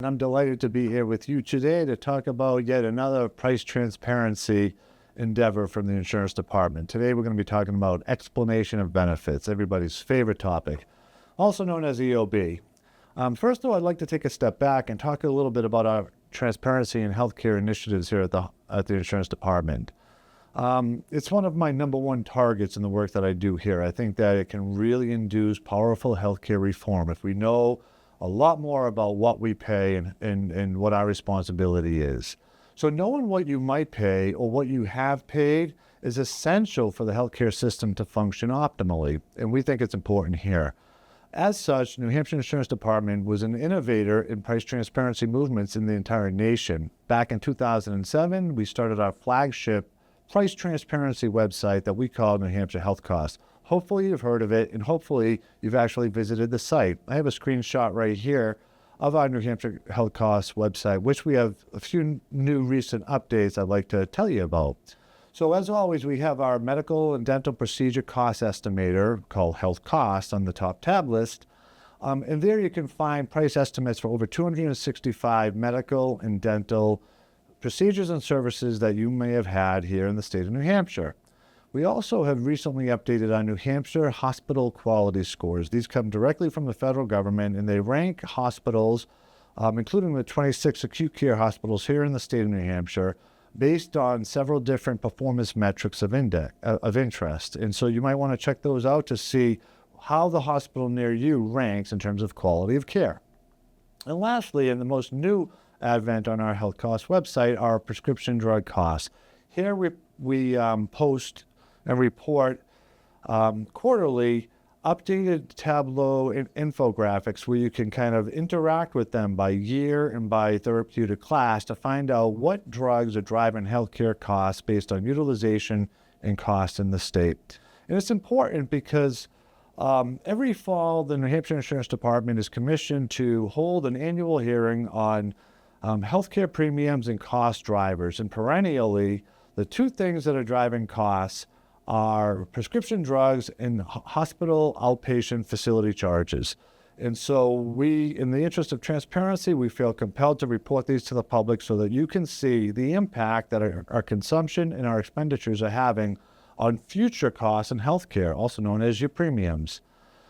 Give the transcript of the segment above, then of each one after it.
I'm delighted to be here with you today to talk about yet another price transparency endeavor from the insurance department. Today we're going to be talking about explanation of benefits, everybody's favorite topic, also known as EOB. First though, I'd like to take a step back and talk a little bit about our transparency and healthcare initiatives here at the insurance department. It's one of my number one targets in the work that I do here. I think that it can really induce powerful healthcare reform if we know a lot more about what we pay and what our responsibility is. So knowing what you might pay or what you have paid is essential for the healthcare system to function optimally, and we think it's important here. As such, New Hampshire Insurance Department was an innovator in price transparency movements in the entire nation. Back in 2007, we started our flagship price transparency website that we call New Hampshire Health Costs. Hopefully you've heard of it, and hopefully you've actually visited the site. I have a screenshot right here of our New Hampshire Health Costs website, which we have a few new recent updates I'd like to tell you about. So as always, we have our medical and dental procedure cost estimator called Health Costs on the top tab list. And there you can find price estimates for over 265 medical and dental procedures and services that you may have had here in the state of New Hampshire. We also have recently updated our New Hampshire hospital quality scores. These come directly from the federal government, and they rank hospitals, including the 26 acute care hospitals here in the state of New Hampshire, based on several different performance metrics of interest. And so you might want to check those out to see how the hospital near you ranks in terms of quality of care. And lastly, and the most new advent on our health costs website, are prescription drug costs. Here we post and report quarterly updated Tableau infographics where you can kind of interact with them by year and by therapeutic class to find out what drugs are driving healthcare costs based on utilization and cost in the state. And it's important because every fall, the New Hampshire Insurance Department is commissioned to hold an annual hearing on healthcare premiums and cost drivers. And perennially, the two things that are driving costs are prescription drugs and hospital outpatient facility charges. And so we, in the interest of transparency, we feel compelled to report these to the public so that you can see the impact that our consumption and our expenditures are having on future costs in healthcare, also known as your premiums.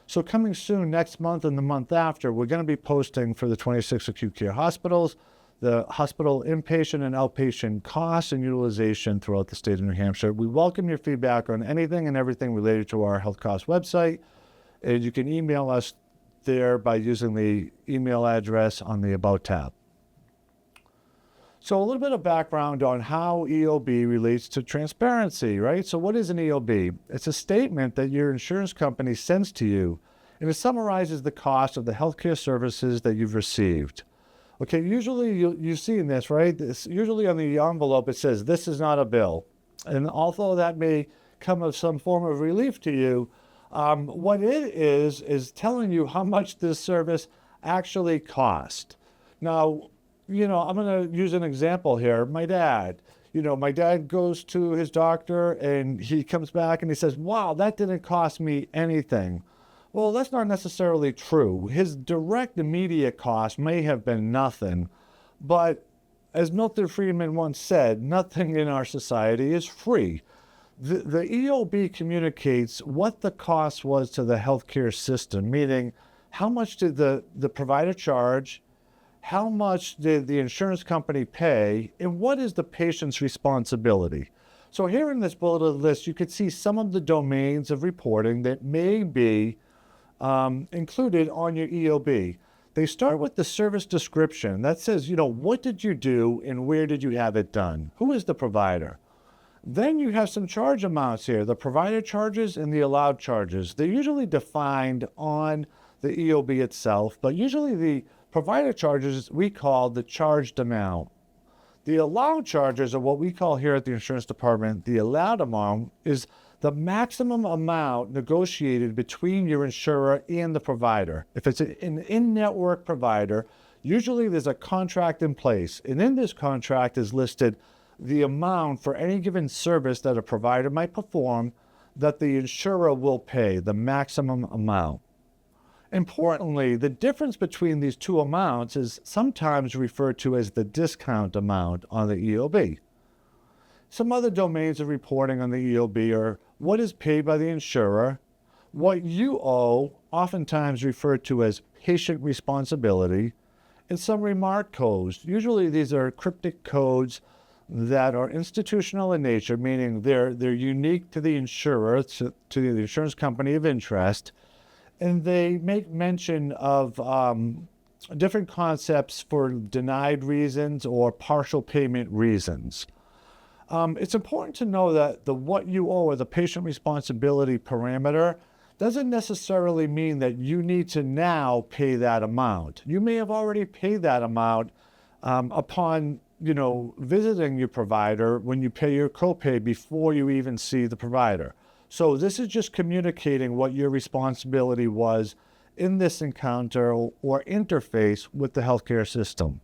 So coming soon, next month and the month after, we're going to be posting for the 26 acute care hospitals the hospital inpatient and outpatient costs and utilization throughout the state of New Hampshire. We welcome your feedback on anything and everything related to our health costs website, and you can email us there by using the email address on the About tab. So a little bit of background on how EOB relates to transparency, right? So what is an EOB? It's a statement that your insurance company sends to you, and it summarizes the cost of the healthcare services that you've received. Okay, usually you've seen this, right? Usually on the envelope it says, "This is not a bill." And although that may come as some form of relief to you, what it is telling you how much this service actually cost. Now, I'm going to use an example here. My dad goes to his doctor and he comes back and he says, "Wow, that didn't cost me anything." Well, that's not necessarily true. His direct immediate cost may have been nothing, but as Milton Friedman once said, nothing in our society is free. The EOB communicates what the cost was to the healthcare system, meaning how much did the provider charge, how much did the insurance company pay, and what is the patient's responsibility? So here in this bulleted list, you could see some of the domains of reporting that may be included on your EOB. They start with the service description. That says, what did you do and where did you have it done? Who is the provider? Then you have some charge amounts here, the provider charges and the allowed charges. They're usually defined on the EOB itself, but usually the provider charges we call the charged amount. The allowed charges are what we call here at the insurance department. The allowed amount is the maximum amount negotiated between your insurer and the provider. If it's an in-network provider, usually there's a contract in place, and in this contract is listed the amount for any given service that a provider might perform that the insurer will pay, the maximum amount. Importantly, the difference between these two amounts is sometimes referred to as the discount amount on the EOB. Some other domains of reporting on the EOB are what is paid by the insurer, what you owe, oftentimes referred to as patient responsibility, and some remark codes. Usually these are cryptic codes that are institutional in nature, meaning they're unique to the insurer, to the insurance company of interest, and they make mention of different concepts for denied reasons or partial payment reasons. It's important to know that the what you owe or the patient responsibility parameter doesn't necessarily mean that you need to now pay that amount. You may have already paid that amount upon visiting your provider when you pay your copay before you even see the provider. So this is just communicating what your responsibility was in this encounter or interface with the healthcare system.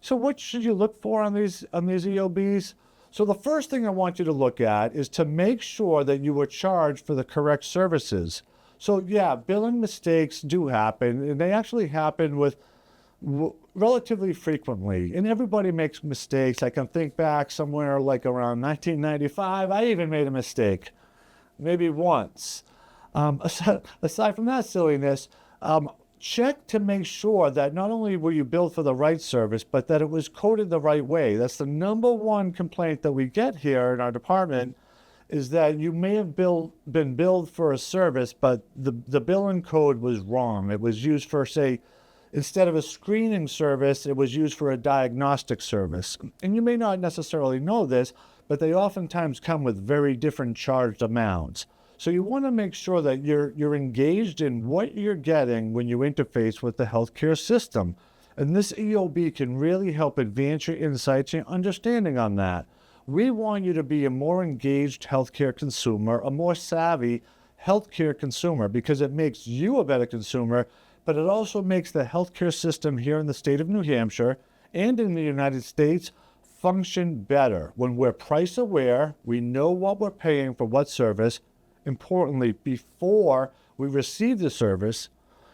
So what should you look for on these EOBs? So the first thing I want you to look at is to make sure that you were charged for the correct services. So yeah, billing mistakes do happen, and they actually happen with relatively frequently. And everybody makes mistakes. I can think back somewhere like around 1995, I even made a mistake, maybe once. Aside from that silliness, check to make sure that not only were you billed for the right service, but that it was coded the right way. That's the number one complaint that we get here in our department, is that you may have been billed for a service, but the billing code was wrong. It was used for, say, instead of a screening service, it was used for a diagnostic service. And you may not necessarily know this, but they oftentimes come with very different charged amounts. So you want to make sure that you're engaged in what you're getting when you interface with the healthcare system. And this EOB can really help advance your insights and understanding on that. We want you to be a more engaged healthcare consumer, a more savvy healthcare consumer, because it makes you a better consumer, but it also makes the healthcare system here in the state of New Hampshire and in the United States function better. When we're price aware, we know what we're paying for what service, importantly, before we receive the service,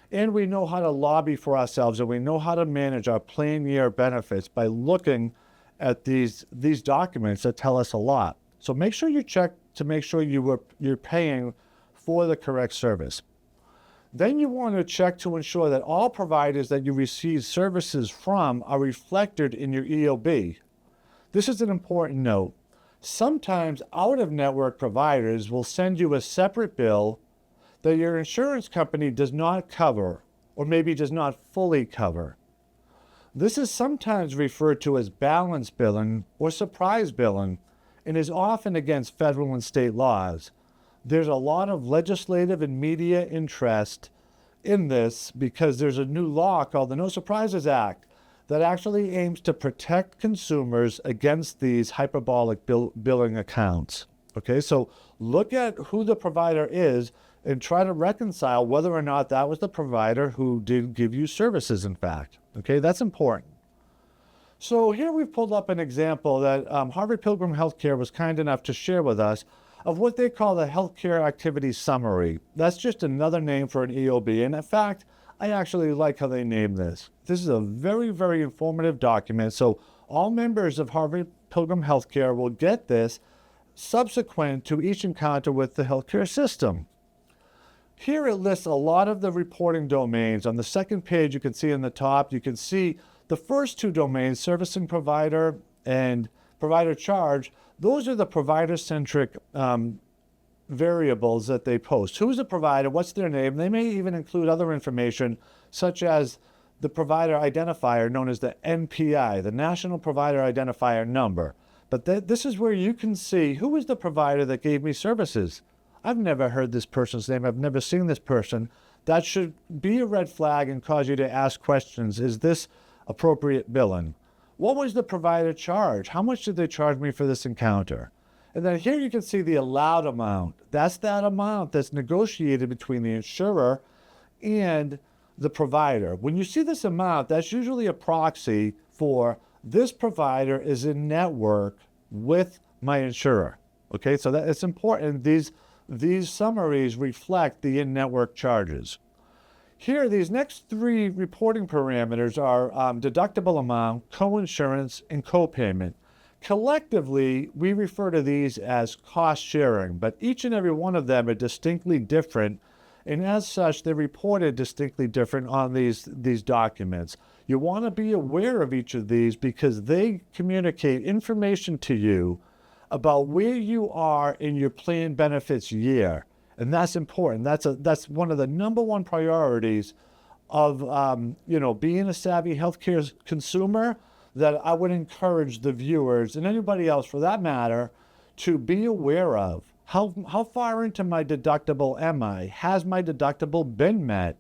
and we know how to lobby for ourselves, and we know how to manage our plan year benefits by looking at these documents that tell us a lot. So make sure you check to make sure you're paying for the correct service. Then you want to check to ensure that all providers that you receive services from are reflected in your EOB. This is an important note. Sometimes out-of-network providers will send you a separate bill that your insurance company does not cover, or maybe does not fully cover. This is sometimes referred to as balance billing or surprise billing, and is often against federal and state laws. There's a lot of legislative and media interest in this because there's a new law called the No Surprises Act that actually aims to protect consumers against these hyperbolic billing accounts. Okay, so look at who the provider is and try to reconcile whether or not that was the provider who did give you services, in fact. Okay, that's important. So here we've pulled up an example that Harvard Pilgrim Healthcare was kind enough to share with us of what they call the Healthcare Activity Summary. That's just another name for an EOB, and in fact, I actually like how they name this. This is a very, very informative document, so all members of Harvard Pilgrim Healthcare will get this subsequent to each encounter with the healthcare system. Here it lists a lot of the reporting domains. On the second page, you can see in the top, you can see the first two domains, servicing provider and provider charge. Those are the provider-centric variables that they post. Who's the provider? What's their name? They may even include other information, such as the provider identifier known as the NPI, the National Provider Identifier Number. But this is where you can see who is the provider that gave me services. I've never heard this person's name. I've never seen this person. That should be a red flag and cause you to ask questions. Is this appropriate billing? What was the provider charge? How much did they charge me for this encounter? And then here you can see the allowed amount. That's that amount that's negotiated between the insurer and the provider. When you see this amount, that's usually a proxy for this provider is in network with my insurer. Okay, so that it's important. These summaries reflect the in-network charges. Here, these next three reporting parameters are deductible amount, coinsurance, and copayment. Collectively, we refer to these as cost sharing, but each and every one of them are distinctly different, and as such, they're reported distinctly different on these documents. You want to be aware of each of these because they communicate information to you about where you are in your plan benefits year. And that's important. That's one of the number one priorities of being a savvy healthcare consumer that I would encourage the viewers and anybody else for that matter to be aware of. How far into my deductible am I? Has my deductible been met?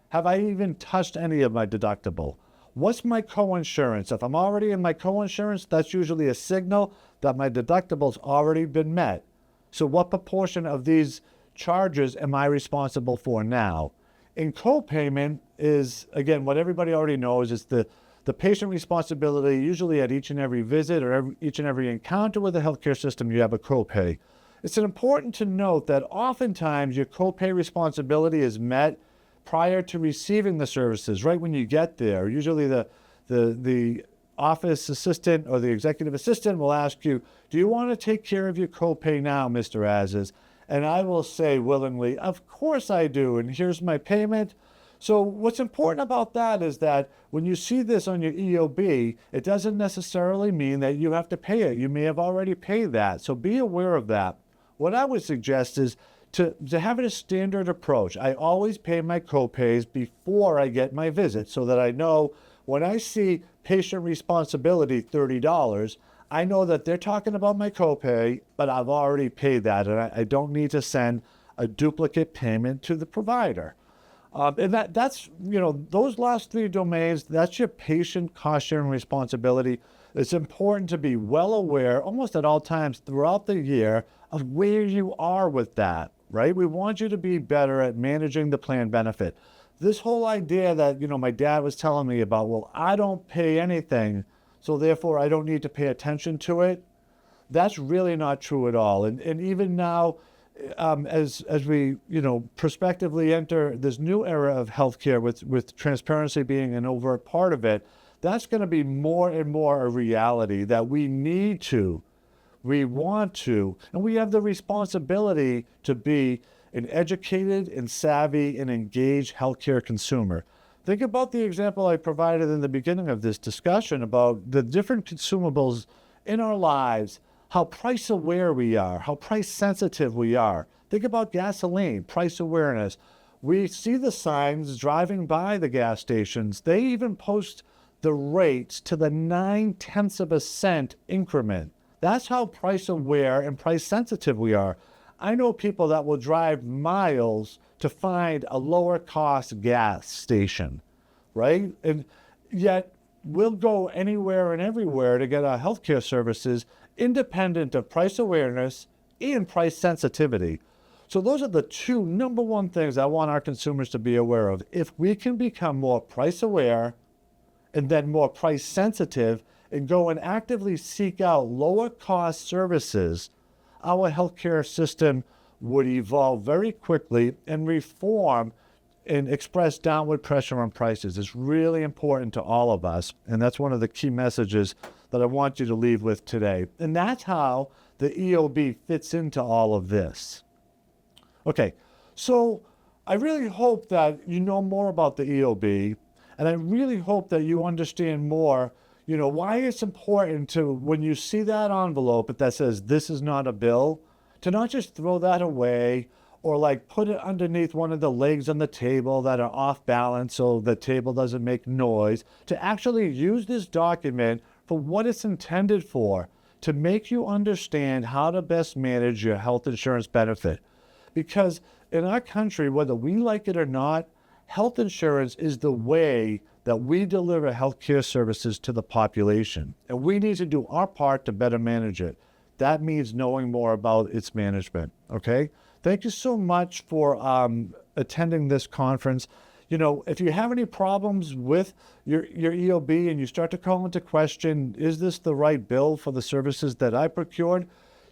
Have I even touched any of my deductible? What's my coinsurance? If I'm already in my coinsurance, that's usually a signal that my deductible's already been met. So what proportion of these charges am I responsible for now? And copayment is, again, what everybody already knows is the patient responsibility. Usually at each and every visit or each and every encounter with the healthcare system, you have a copay. It's important to note that oftentimes your copay responsibility is met prior to receiving the services, right when you get there. Usually the office assistant or the executive assistant will ask you, do you want to take care of your copay now, Mr. Aziz? And I will say willingly, of course I do, and here's my payment. So what's important about that is that when you see this on your EOB, it doesn't necessarily mean that you have to pay it. You may have already paid that, so be aware of that. What I would suggest is to have it a standard approach. I always pay my copays before I get my visit so that I know when I see patient responsibility $30, I know that they're talking about my copay, but I've already paid that, and I don't need to send a duplicate payment to the provider. And that's those last three domains, that's your patient cost sharing responsibility. It's important to be well aware, almost at all times throughout the year, of where you are with that, right? We want you to be better at managing the plan benefit. This whole idea that, my dad was telling me about, well, I don't pay anything, so therefore I don't need to pay attention to it. That's really not true at all. And even now, as we prospectively enter this new era of healthcare with transparency being an overt part of it, that's going to be more and more a reality that we need to, we want to, and we have the responsibility to be an educated and savvy and engaged healthcare consumer. Think about the example I provided in the beginning of this discussion about the different consumables in our lives, how price aware we are, how price sensitive we are. Think about gasoline, price awareness. We see the signs driving by the gas stations. They even post the rates to the 0.9 of a cent increment. That's how price aware and price sensitive we are. I know people that will drive miles to find a lower cost gas station, right? And yet we'll go anywhere and everywhere to get our healthcare services independent of price awareness and price sensitivity. So those are the two number one things I want our consumers to be aware of. If we can become more price aware and then more price sensitive and go and actively seek out lower cost services, our healthcare system would evolve very quickly and reform and express downward pressure on prices. It's really important to all of us, and that's one of the key messages that I want you to leave with today. And that's how the EOB fits into all of this. Okay, so I really hope that you know more about the EOB, and I really hope that you understand more, why it's important to, when you see that envelope that says this is not a bill, to not just throw that away or put it underneath one of the legs on the table that are off balance so the table doesn't make noise, to actually use this document for what it's intended for, to make you understand how to best manage your health insurance benefit. Because in our country, whether we like it or not, health insurance is the way that we deliver healthcare services to the population. And we need to do our part to better manage it. That means knowing more about its management, okay? Thank you so much for attending this conference. If you have any problems with your EOB and you start to call into question, is this the right bill for the services that I procured?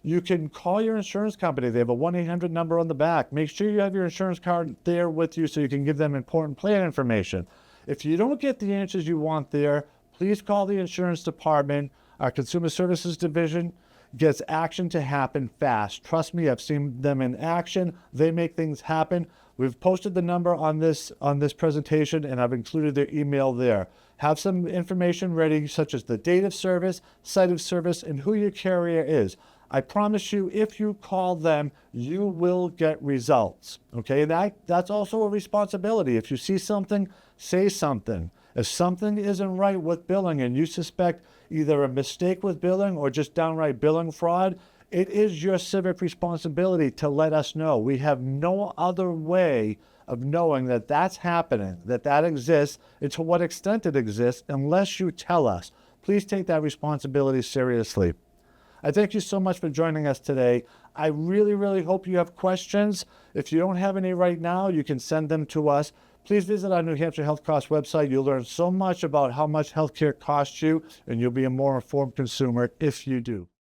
You can call your insurance company. They have a 1-800 number on the back. Make sure you have your insurance card there with you so you can give them important plan information. If you don't get the answers you want there, please call the insurance department. Our consumer services division gets action to happen fast. Trust me, I've seen them in action. They make things happen. We've posted the number on this presentation, and I've included their email there. Have some information ready, such as the date of service, site of service, and who your carrier is. I promise you, if you call them, you will get results. Okay, that's also a responsibility. If you see something, say something. If something isn't right with billing and you suspect either a mistake with billing or just downright billing fraud, it is your civic responsibility to let us know. We have no other way of knowing that that's happening, that exists, and to what extent it exists, unless you tell us. Please take that responsibility seriously. I thank you so much for joining us today. I really, really hope you have questions. If you don't have any right now, you can send them to us. Please visit our New Hampshire Health Cost website. You'll learn so much about how much healthcare costs you, and you'll be a more informed consumer if you do.